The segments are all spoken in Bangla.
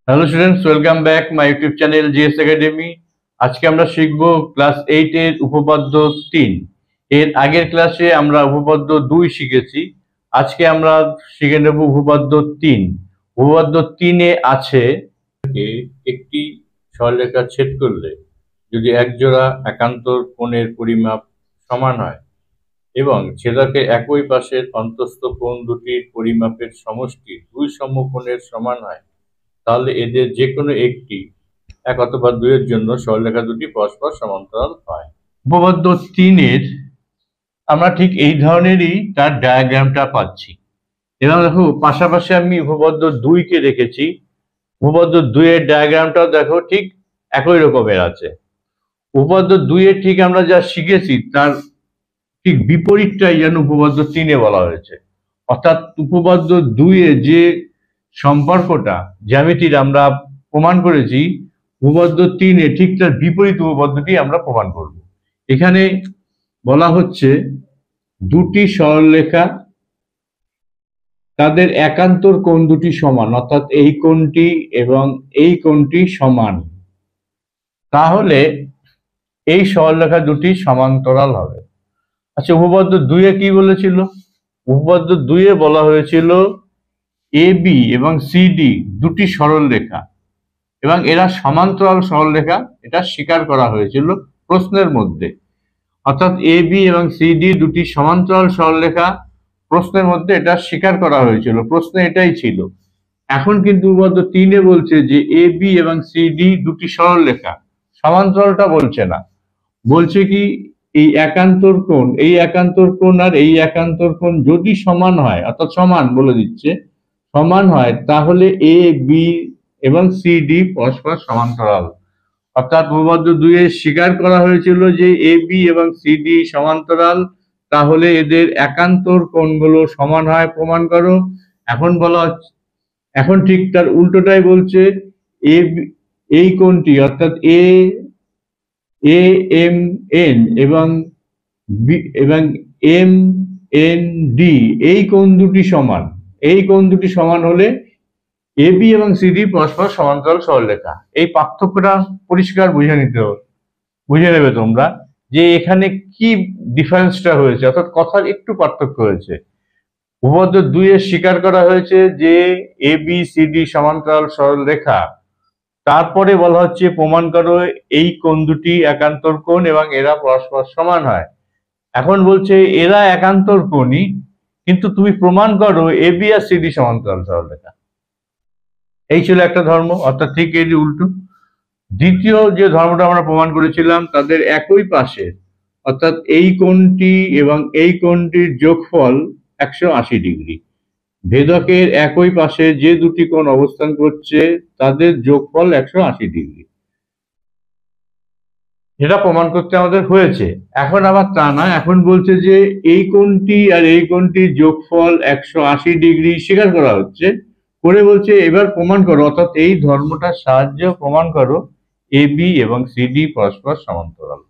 Hello students, welcome back my YouTube channel GS academy. আজকে আমরা শিখব ক্লাস 8 এর উপপাদ্য 3। এর আগের ক্লাসে আমরা উপপাদ্য 2 শিখেছি। আজকে আমরা শিখে নেব উপপাদ্য 3। উপপাদ্য 3 এ আছে একটি সরলরেখা ছেদ করলে যদি একজোড়া একান্তর কোণের পরিমাপ সমান হয় এবং ছেদকের একই পাশের অন্তঃস্থ কোণ দুটির পরিমাপের সমষ্টি দুই সমকোণের সমান হয়, তাহলে এদের যে কোনো একটি এক অথবা দুইয়ের জন্য সরলরেখা দুটি পরস্পর সমান্তরাল হয়। উপপাদ্য 3 এর আমরা ঠিক এই ধরনেরই তার ডায়াগ্রামটা পাচ্ছি। এবং দেখো পাশাপাশি আমি উপপাদ্য 2 কে রেখেছি। উপপাদ্য 2 এর ডায়াগ্রামটাও দেখো ঠিক একই রকমের আছে। উপপাদ্য 2 এ ঠিক আমরা যা শিখেছি তার ঠিক বিপরীতটাই যেন উপপাদ্য 3 এ বলা হয়েছে। অর্থাৎ উপপাদ্য 2 এ যে সম্পর্কটা জ্যামিতির আমরা প্রমাণ করেছি, উপপাদ্য 3 এ ঠিক তার বিপরীত উপপাদ্যটি আমরা প্রমাণ করব। এখানে বলা হচ্ছে দুটি সরলরেখা তাদের একান্তর কোণ দুটি সমান, অর্থাৎ এই কোণটি এবং এই কোণটি সমান, তাহলে এই সরলরেখা দুটি সমান্তরাল হবে। আচ্ছা, উপপাদ্য 2 এ কি বলেছিল? উপপাদ্য 2 এ বলা হয়েছিল এ বি এবং সিডি দুটি সরলরেখা এবং এরা সমান্তরাল সরলরেখা, এটা স্বীকার করা হয়েছিল প্রশ্নের মধ্যে। অর্থাৎ এ বি এবং সিডি দুটি সমান্তরাল সরলরেখা প্রশ্নের মধ্যে এটা স্বীকার করা হয়েছিল, প্রশ্নে এটাই ছিল। এখন কিন্তু উপপাদ্য 3 এ বলছে যে এ বি এবং সিডি দুটি সরলরেখা, সমান্তরালটা বলছে না, বলছে কি এই একান্তর কোণ আর এই একান্তর কোণ যদি সমান হয়, অর্থাৎ সমান বলে দিচ্ছে, সমান হয়, তাহলে এ বি এবং সিডি পরস্পর সমান্তরাল। অর্থাৎ উপপাদ্য 2 এ স্বীকার করা হয়েছিল যে এ বি এবং সিডি সমান্তরাল, তাহলে এদের একান্তর কোণগুলো সমান হয়, প্রমাণ করো। এখন বলা হচ্ছে, এখন ঠিক তার উল্টোটাই বলছে, এই কোণটি অর্থাৎ এ এম এন এবং এম এন ডি এই কোণ দুটি সমান, এই কোণ দুটি সমান হলে এ বি এবং সিডি পরস্পর সমান্তরাল সরলরেখা। এই পার্থক্যটা পরিষ্কার বুঝে নেবে তোমরা যে এখানে কি ডিফারেন্সটা হয়েছে, অর্থাৎ কথার একটু পার্থক্য হয়েছে। উপপাদ্য 2 এ স্বীকার করা হয়েছে যে এ বি সিডি সমান্তরাল সরলরেখা, তারপরে বলা হচ্ছে প্রমাণ করো এই কোণ দুটি একান্তর কোণ এবং এরা পরস্পর সমান হয়। এখন বলছে এরা একান্তর কোণই, কিন্তু তুমি প্রমাণ করো এ বি আর সিডি সমান্তরাল সরলরেখা। এই ছিল একটা ধর্ম, অর্থাৎ ঠিক এর উল্টো। দ্বিতীয় যে ধর্মটা আমরা প্রমাণ করেছিলাম, তাদের একই পাশে, অর্থাৎ এই কোণটি এবং এই কোণটির যোগফল 180 ডিগ্রি। ভেদকের একই পাশে যে দুটি কোণ অবস্থান করছে তাদের যোগফল 180 ডিগ্রি, এটা প্রমাণ করতে আমাদের হয়েছে। এখন আবার তা না, এখন বলছে যে এই কোণটি আর এই কোণটির যোগফল 180 ডিগ্রি স্বীকার করা হচ্ছে, করে বলছে এবার প্রমাণ করো, অর্থাৎ এই ধর্মটার সাহায্যে প্রমাণ করো এ বি এবং সিডি পরস্পর সমান্তরাল।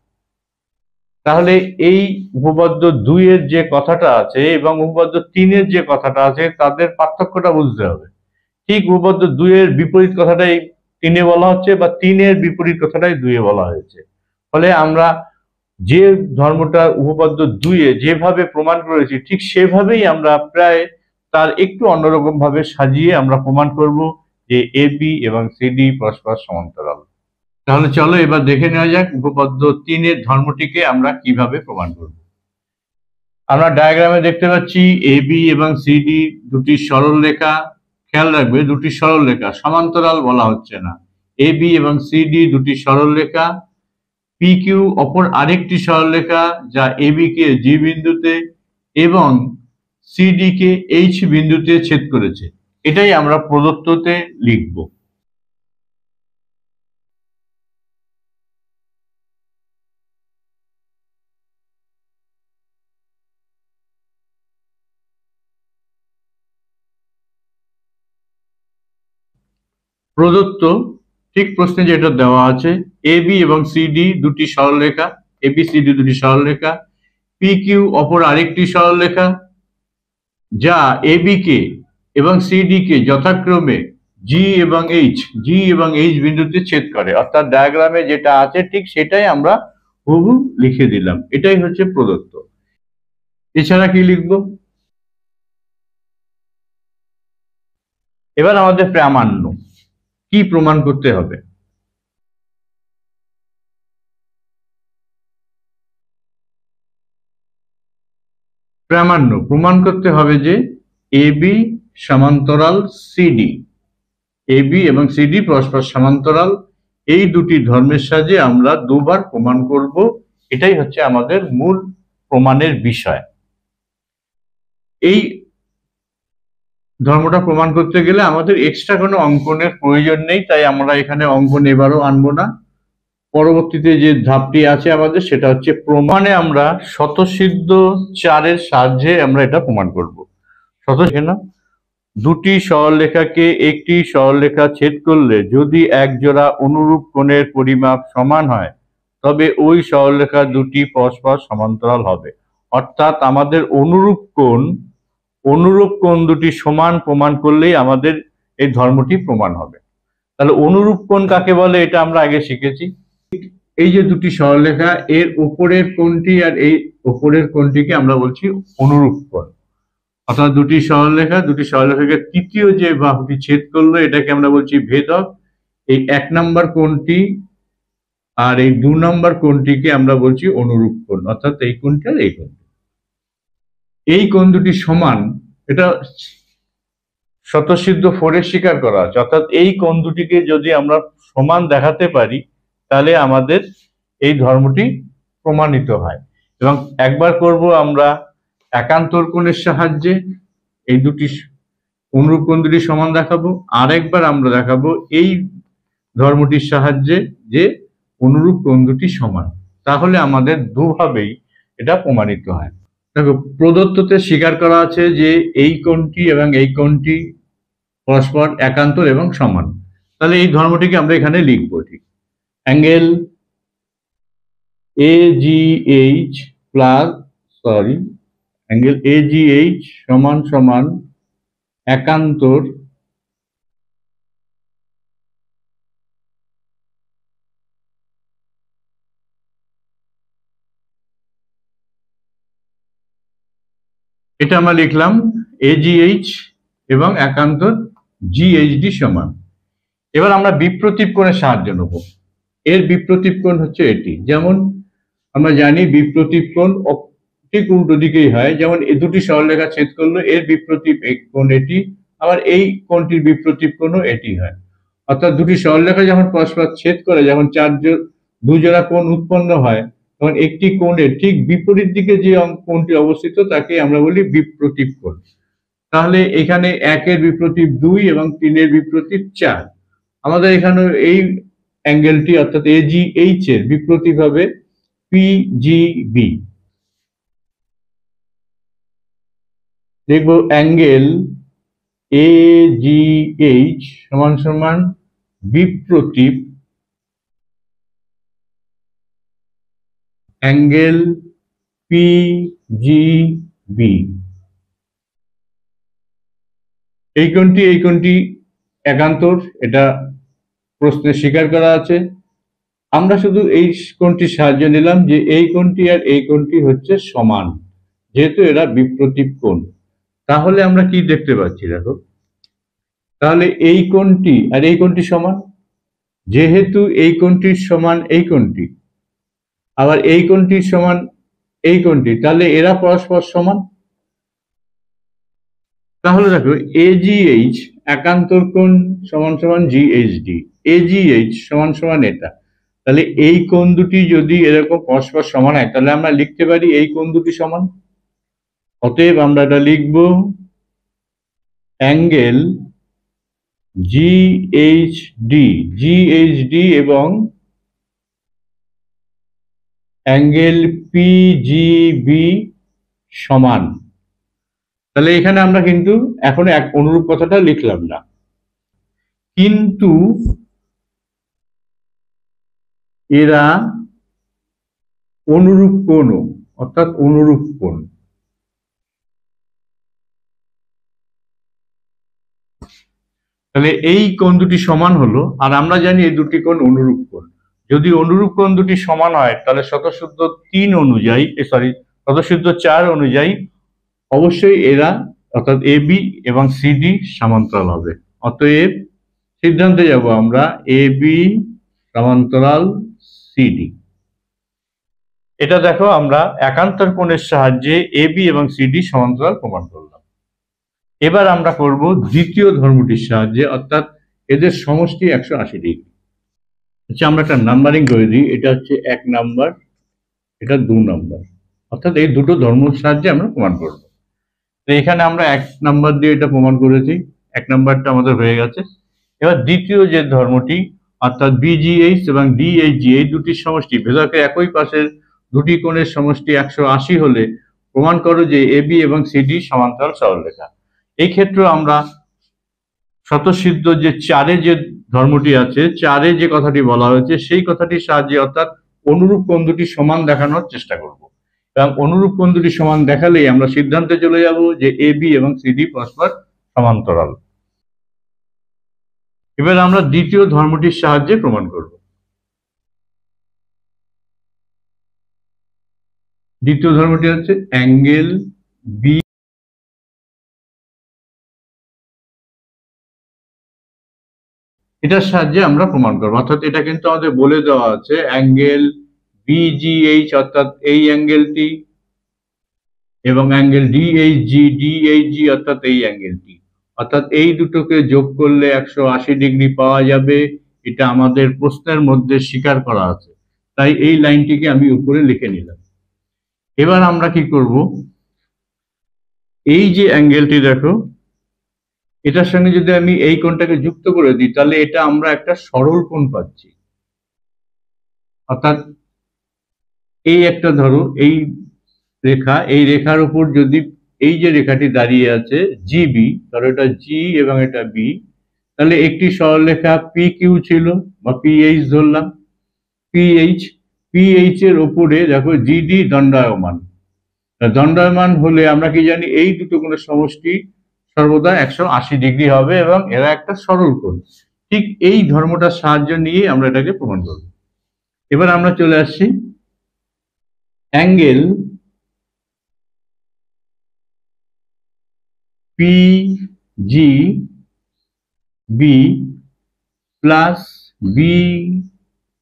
তাহলে এই উপপাদ্য 2 এর যে কথাটা আছে এবং উপপাদ্য 3 এর যে কথাটা আছে তাদের পার্থক্যটা বুঝতে হবে। ঠিক উপপাদ্য 2 এর বিপরীত কথাটাই 3 এ বলা হচ্ছে, বা 3 এর বিপরীত কথাটাই 2 এ বলা হয়েছে। ফলে আমরা যে ধর্মটা উপপাদ্য 2 এ যেভাবে প্রমাণ করেছি ঠিক সেভাবেই আমরা প্রায় তার একটু অন্যরকম ভাবে সাজিয়ে আমরা প্রমাণ করব যে এ বি এবং সিডি পরস্পর সমান্তরাল। তাহলে চলো এবার দেখে নেওয়া যাক উপপাদ্য 3 এর ধর্মটিকে আমরা কিভাবে প্রমাণ করব। আমরা ডায়াগ্রামে দেখতে পাচ্ছি এ বি এবং সিডি দুটি সরলরেখা। খেয়াল রাখবে দুটি সরলরেখা, সমান্তরাল বলা হচ্ছে না। এ বি এবং সিডি দুটি সরলরেখা, পি কিউ অপর আরেকটি সরলরেখা যা এ বি কে জি বিন্দুতে এবং সিডি কে এইচ বিন্দুতে ছেদ করেছে, এটাই আমরা প্রদত্ততে লিখব। প্রদত্ত ঠিক প্রশ্নে যেটা দেওয়া আছে, এ বি এবং সিডি দুটি সরলরেখা, এ বি সিডি দুটি সরলরেখা, পি কিউ অপর আরেকটি সরলরেখা যা এ বি কে এবং সিডি কে যথাক্রমে জি এবং এইচ বিন্দুতে ছেদ করে, অর্থাৎ ডায়াগ্রামে যেটা আছে ঠিক সেটাই আমরা হুবহু লিখে দিলাম। এটাই হচ্ছে প্রদত্ত। এছাড়া কি লিখব? এবার আমাদের প্রামাণ্য কি প্রমাণ করতে হবে? প্রামাণ্য প্রমাণ করতে হবে যে এবি সমান্তরাল সিডি, এবি এবং সিডি পরস্পর সমান্তরাল, এই দুটি ধর্মের সাহায্যে আমরা দুবার প্রমাণ করব। এটাই হচ্ছে আমাদের মূল প্রমাণের বিষয়। এই ধর্মটা প্রমাণ করতে গেলে আমাদের এক্সট্রা কোনো অঙ্কনের প্রয়োজন নেই, তাই আমরা এখানে অঙ্কন এবারও আনবো না। পরবর্তীতে যে ধাপটি আছে আমাদের সেটা হচ্ছে প্রমাণে আমরা স্বতঃসিদ্ধ চারের সাহায্যে আমরা এটা প্রমাণ করব। স্বতঃসিদ্ধ দুটি সরলরেখাকে একটি সরলরেখা ছেদ করলে যদি এক জোড়া অনুরূপ কোণের পরিমাপ সমান হয় তবে ওই সরলরেখা দুটি পরস্পর সমান্তরাল হবে। অর্থাৎ আমাদের অনুরূপ কোণ দুটি সমান প্রমাণ করলেই আমাদের এই ধর্মটি প্রমাণ হবে। তাহলে অনুরূপ কোণ কাকে বলে এটা আমরা আগে শিখেছি। এই যে দুটি সরলরেখা, এর উপরের কোণটি আর এই উপরের কোণটিকে আমরা বলছি অনুরূপ কোণ। অর্থাৎ দুটি সরলরেখাকে তৃতীয় যে বাহুটি ছেদ করলো এটাকে আমরা বলছি ভেদক। এই 1 নম্বর কোণটি আর এই 2 নম্বর কোণটিকে আমরা বলছি অনুরূপ কোণ, অর্থাৎ এই কোণটি আর এই কোণটি। এই কোণ দুটি সমান, এটা স্বতঃসিদ্ধ 4 স্বীকার করা আছে। অর্থাৎ এই কোণ দুটিকে যদি আমরা সমান দেখাতে পারি তাহলে আমাদের এই ধর্মটি প্রমাণিত হয়। এবং একবার করব আমরা একান্তর কোণের সাহায্যে এই দুটি অনুরূপ কোণ দুটি সমান দেখাবো, আরেকবার আমরা দেখাবো এই ধর্মটির সাহায্যে যে অনুরূপ কোণ দুটি সমান। তাহলে আমাদের দুভাবেই এটা প্রমাণিত হয়। দেখো, প্রদত্ততে স্বীকার করা আছে যে এই কোণটি এবং এই কোণটি পরস্পর একান্তর এবং সমান। তাহলে এই ধর্মটিকে আমরা এখানে লিখব। ঠিক, angle AGH plus angle AGH সমান সমান একান্তর এটা আমরা লিখলাম AGH এবং একান্তর GHD সমান। এবার আমরা বিপ্রতীপ কোণের সাহায্য নেব। এর বিপ্রতীপ কোণ হচ্ছে এটি। যেমন আমরা জানি বিপ্রতীপ কোণ ঠিক উল্টো দিকেই হয়। যেমন এই দুটি সরলরেখা ছেদ করলো, এর বিপ্রতীপ কোণ এটি, আবার এই কোণটির বিপ্রতীপ কোণও এটি হয়। অর্থাৎ দুটি সরলরেখা যখন পরস্পর ছেদ করে, যখন দুজোড়া কোণ উৎপন্ন হয়, তখন একটি কোণের ঠিক বিপরীত দিকে যে কোণটি অবস্থিত তাকে আমরা বলি বিপ্রতীপ কোণ। তাহলে এখানে 1 এর বিপ্রতীপ 2 এবং 3 এর বিপ্রতীপ 4। আমাদের এখানে এই অ্যাঙ্গেলটি অর্থাৎ AGH এর বিপ্রতীপ হবে PGB। দেখব অ্যাঙ্গেল AGH সমান সমান বিপ্রতীপ অ্যাঙ্গেল PGB। এই কোণটি একান্তর, এটা প্রশ্নে স্বীকার করা আছে। আমরা শুধু এই কোণটির সাহায্য নিলাম যে এই কোণটি আর এই কোণটি হচ্ছে সমান, যেহেতু এরা বিপ্রতীপ কোণ। তাহলে আমরা কি দেখতে পাচ্ছি? দেখো, তাহলে এই কোণটি আর এই কোণটি সমান, যেহেতু এই কোণটির সমান এই কোণটি, আবার এই কোণটির সমান এই কোণটি, তাহলে এরা পরস্পর সমান। তাহলে দেখো AGH একান্তর কোণ সমান সমান GHD, AGH সমান সমান এটা। তাহলে এই কোণ দুটি যদি এরকম পরস্পর সমান হয় তাহলে আমরা লিখতে পারি এই কোণ দুটি সমান। অতএব আমরা এটা লিখব অ্যাঙ্গেল GHD এবং অ্যাঙ্গেল PGB সমান। তাহলে এখানে আমরা কিন্তু এখন এক অনুরূপ কথাটা লিখলাম না, কিন্তু এরা অনুরূপ কোণ, অর্থাৎ অনুরূপ কোণ। তাহলে এই কোণ দুটি সমান হলো, আর আমরা জানি এই দুটি কোণ অনুরূপ কোণ। যদি অনুরূপ কোণ দুটি সমান হয় তাহলে স্বতঃসিদ্ধ 3 অনুযায়ী, স্বতঃসিদ্ধ 4 অনুযায়ী অবশ্যই এরা অর্থাৎ এ বি এবং সিডি সমান্তরাল হবে। অতএব সিদ্ধান্তে যাব আমরা এ বি সমান্তরাল সিডি। এটা দেখো আমরা একান্তর কোণের সাহায্যে এ বি এবং সিডি সমান্তরাল প্রমাণ করলাম। এবার আমরা করব দ্বিতীয় ধর্মটির সাহায্যে, অর্থাৎ এদের সমষ্টি 180 ডিগ্রি। আচ্ছা, আমরা একটা নাম্বারিং করে দিই। এটা হচ্ছে 1 নাম্বার, এটা 2 নাম্বার, অর্থাৎ এই দুটো ধর্মের সাহায্যে আমরা প্রমাণ করব। তো এখানে আমরা 1 নাম্বার দিয়ে এটা প্রমাণ করেছি, 1 নাম্বারটা আমাদের হয়ে গেছে। এবার দ্বিতীয় যে ধর্মটি, অর্থাৎ বিজিএইচ এবং ডিএইচজি এই দুটির সমষ্টি, ভেদকের একই পাশের দুটি কোণের সমষ্টি 180 হলে প্রমাণ করো যে এবি এবং সিডি সমান্তরাল সরলরেখা। এই ক্ষেত্রে আমরা স্বতঃসিদ্ধ যে 4-এ যে ধর্মটি আছে, 4-এ যে কথাটি বলা হয়েছে সেই কথাটির সাহায্যে, অর্থাৎ অনুরূপ কোণ দুটি সমান দেখানোর চেষ্টা করব। এবং অনুরূপ কোণ দুটি সমান দেখালেই আমরা সিদ্ধান্তে চলে যাব যে এবি এবং সিডি পরস্পর সমান্তরাল। এবার আমরা দ্বিতীয় ধর্মটির সাহায্যে প্রমাণ করব। দ্বিতীয় ধর্মটি হচ্ছে অ্যাঙ্গেল বি, এটার সাহায্যে আমরা প্রমাণ করবো। অর্থাৎ এটা কিন্তু আমাদের বলে দেওয়া আছে অ্যাঙ্গেল বিজিএইচ অর্থাৎ এই অ্যাঙ্গেলটি, এবং অ্যাঙ্গেল ডিএইচজি অর্থাৎ এই অ্যাঙ্গেলটি, অর্থাৎ এই দুটোকে যোগ করলে 180 ডিগ্রি পাওয়া যাবে। এটা আমাদের প্রশ্নের মধ্যে স্বীকার করা আছে, তাই এই লাইনটিকে আমি উপরে লিখে নিলাম। এবার আমরা কি করব, এই যে অ্যাঙ্গেলটি দেখো, এটার সঙ্গে যদি আমি এই কোণটাকে যুক্ত করে দিই তাহলে এটা আমরা একটা সরল কোণ পাচ্ছি। অর্থাৎ এই একটা ধরো এই রেখা, এই রেখার উপর যদি এই যে রেখাটি দাঁড়িয়ে আছে জিবি, ধরো এটা জি এবং এটা বি, তাহলে একটি সরলরেখা পি কিউ ছিল বা পিএইচ ধরলাম, পিএইচ এর উপরে দেখো জিডি দণ্ডায়মান। দণ্ডায়মান হলে আমরা কি জানি, এই দুটো কোণের সমষ্টি সর্বদা 180 ডিগ্রি হবে এবং এরা একটা সরল কোণ। ঠিক এই ধর্মটার সাহায্য নিয়ে আমরা এটাকে প্রমাণ করব। এবার আমরা চলে আসছি angle PG B plus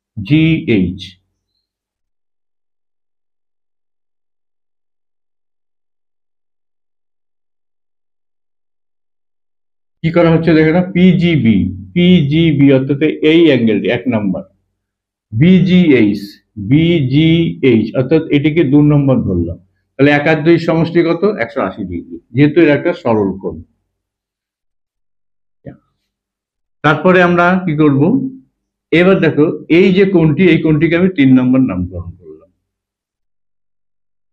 BGH. কি করা হচ্ছে দেখো না, পিজিবি অর্থাৎ এই অ্যাঙ্গেলটি 1 নাম্বার, বিজিএইচ অর্থাৎ এটিকে 2 নম্বর ধরলাম। তাহলে 1 আর 2 সমষ্টি কত, 180 ডিগ্রি, যেহেতু এর একটা সরল কোণ। তারপরে আমরা কি করব, এবার দেখো এই যে কোণটি, এই কোণটিকে আমি 3 নম্বর নামকরণ করলাম।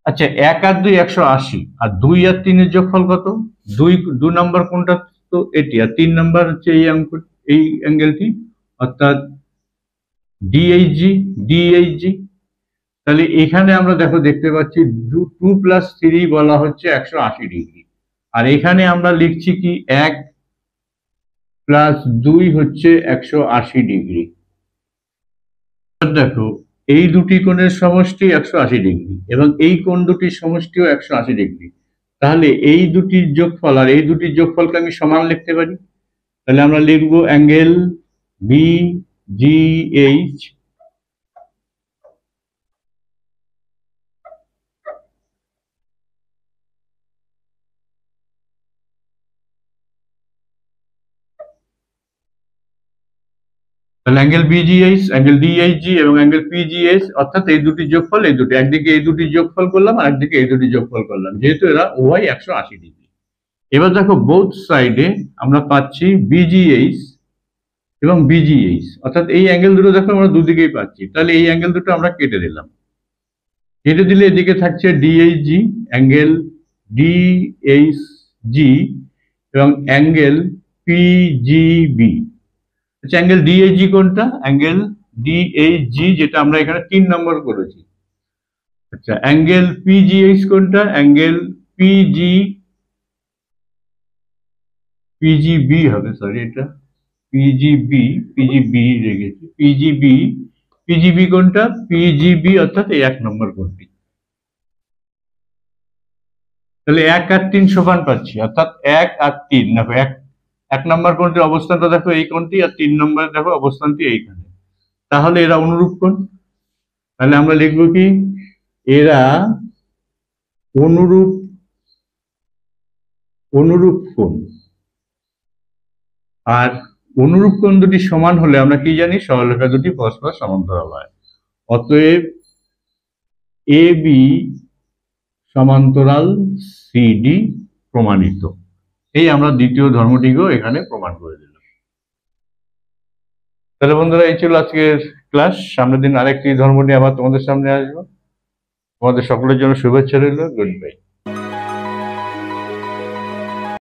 আচ্ছা, 1 আর 2 180, আর 2 আর 3 এর যোগফল কত, 2 নম্বর কোণটা তো এটি, আর 3 নম্বর হচ্ছে এই অ্যাঙ্গেলটি, অর্থাৎ ডিএইচজি। তাহলে এখানে আমরা দেখো দেখতে পাচ্ছি 2 প্লাস 3 বলা হচ্ছে 180 ডিগ্রি, আর এখানে আমরা লিখছি কি 1 প্লাস 2 হচ্ছে 180 ডিগ্রি। দেখো এই দুটি কোণের সমষ্টি 180 ডিগ্রি এবং এই কোণ দুটির সমষ্টিও 180 ডিগ্রি। তাহলে এই দুটির যোগফল আর এই দুটির যোগফলকে আমি সমান লিখতে পারি। তাহলে আমরা লিখবো অ্যাঙ্গেল বিজিএইচ তাহলে অ্যাঙ্গেল বিজিএইচ, অ্যাঙ্গেল ডিএইচজি এবং অ্যাঙ্গেল পিজিএইচ, অর্থাৎ এই দুটি যোগফল, এই দুটি, একদিকে এই দুটি যোগফল করলাম আর একদিকে এই দুটি যোগফল করলাম, যেহেতু এরা উভয় 180 ডিগ্রি। এবার দেখো বোথ সাইডে আমরা পাচ্ছি বিজিএইচ এবং বিজিএইচ, অর্থাৎ এই অ্যাঙ্গেল দুটো দেখো আমরা দুদিকেই পাচ্ছি। তাহলে এই অ্যাঙ্গেল দুটো আমরা কেটে দিলাম, কেটে দিলে এদিকে থাকছে ডিএইচজি, অ্যাঙ্গেল ডিএইচজি এবং অ্যাঙ্গেল পিজিবি। আচ্ছা, অ্যাঙ্গেল ডিএইচজি কোনটা, অ্যাঙ্গেল ডিএইচজি যেটা আমরা এখানে 3 নম্বর করেছি। আচ্ছা, অ্যাঙ্গেল পিজিএইচ কোনটা, অ্যাঙ্গেল পিজিবি হবে, সরি এটা পিজিবি, পিজিবি রেখেছি, পিজিবি, পিজিবি কোনটা? পিজিবি অর্থাৎ এই 1 নম্বর কোণটি। তাহলে 1 আর 3 সমান পাচ্ছি, অর্থাৎ 1 আর 3 দেখো, 1 নম্বর কোণটির অবস্থানটা দেখো এই কোণটি, আর 3 নম্বরে দেখো অবস্থানটি এইখানে। তাহলে এরা অনুরূপ কোণ। তাহলে আমরা লিখবো কি? এরা অনুরূপ, অনুরূপ কোণ। আর অনুরূপ কোণ দুটি সমান হলে আমরা কি জানি? সরলরেখা দুটি পরস্পর সমান্তরাল হয়। অতএব এ বি সমান্তরাল সিডি প্রমাণিত। এই আমরা দ্বিতীয় ধর্মটিকেও এখানে প্রমাণ করে দিলাম। তাহলে বন্ধুরা, এই ছিল আজকের ক্লাস। সামনের দিন আরেকটি ধর্ম নিয়ে আবার তোমাদের সামনে আসবো। তোমাদের সকলের জন্য শুভেচ্ছা রইল। Good bye.